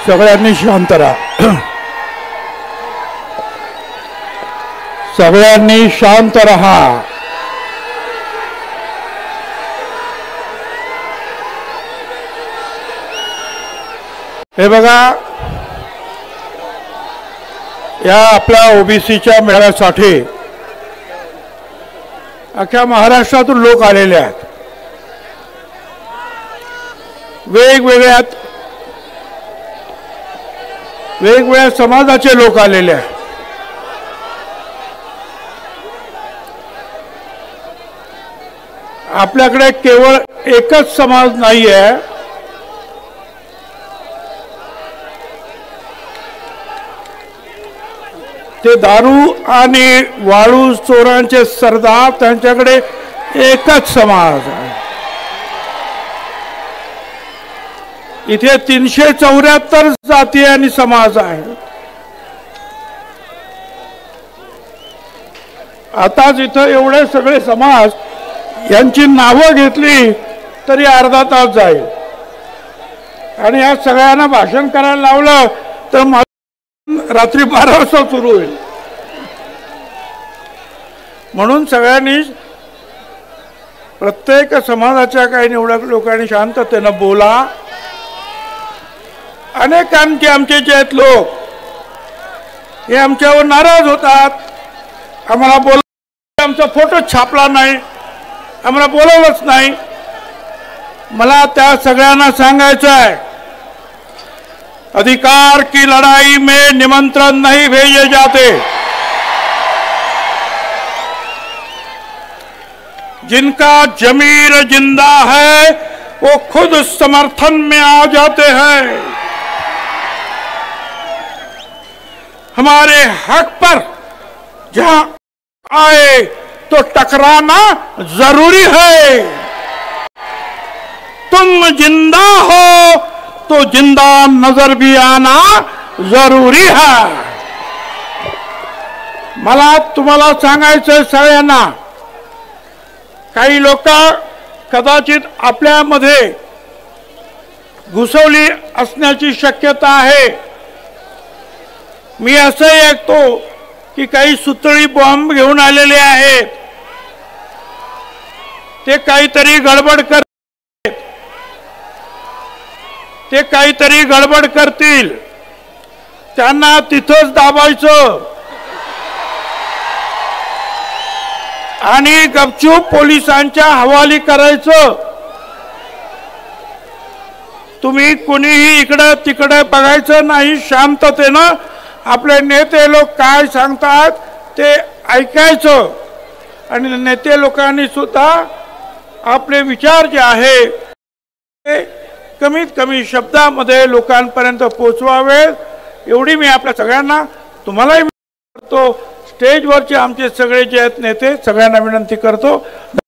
सगळ्यांनी शांत राहा. सगळ्यांनी शांत राहा. हे बघा, या आपल्या ओबीसीच्या मेळाव्यासाठी अख्ख्या महाराष्ट्रातून लोक आलेले आहेत. वेगवेगळ्या समाजाचे लोक आलेले आहेत. आपल्याकडे केवळ एकच समाज नाही आहे. ते दारू आणि वाळू चोरांचे सरदार, त्यांच्याकडे एकच समाज आहे. इथे 374 जाती आणि समाज आहेत. आताच इथं एवढे सगळे समाज यांची नावं घेतली तरी अर्धा तास जाईल. आणि या सगळ्यांना भाषण करायला लावलं तर रात्री 12 वाजता सुरू होईल. म्हणून सगळ्यांनी, प्रत्येक समाजाच्या काही निवडक लोकांनी शांततेनं बोला. अनेक आमचे जे आहेत लोक हे आमच्यावर नाराज होतात. आम्हाला बोला, आमचा फोटो छापला नाही, आम्हाला बोलवलंच नाही. मला त्या सगळ्यांना सांगायचं आहे, अधिकार की लड़ाई में निमंत्रण नहीं भेजे जाते. जिनका जमीर जिंदा है वो खुद समर्थन में आ जाते हैं. हमारे हक पर जहां आए तो टकराना जरूरी है. तुम जिंदा हो तो जिंदा नजर भी आना जरूरी है. मला तुम्हाला सांगायचं सगळ्यांना, काही लोक कदाचित आपल्यामध्ये घुसवली असण्याची शक्यता आहे. मी असंही ऐकतो की काही सुतळी बॉम्ब घेऊन आलेले आहेत. ते काहीतरी गडबड करतील. त्यांना तिथंच दाबायचं आणि गपचूप पोलिसांच्या हवाली करायचं. तुम्ही कुणीही इकडे तिकडे बघायचं नाही. शांततेनं आपले नेते लोक काय सांगतात ते ऐकायचं. आणि नेते लोकांनी सुद्धा आपले विचार जे आहे ते कमीत कमी शब्दामध्ये लोकांपर्यंत पोचवावे, एवढी मी आपल्या सगळ्यांना, तुम्हालाही करतो. स्टेजवरचे आमचे सगळे जे आहेत नेते, सगळ्यांना विनंती करतो.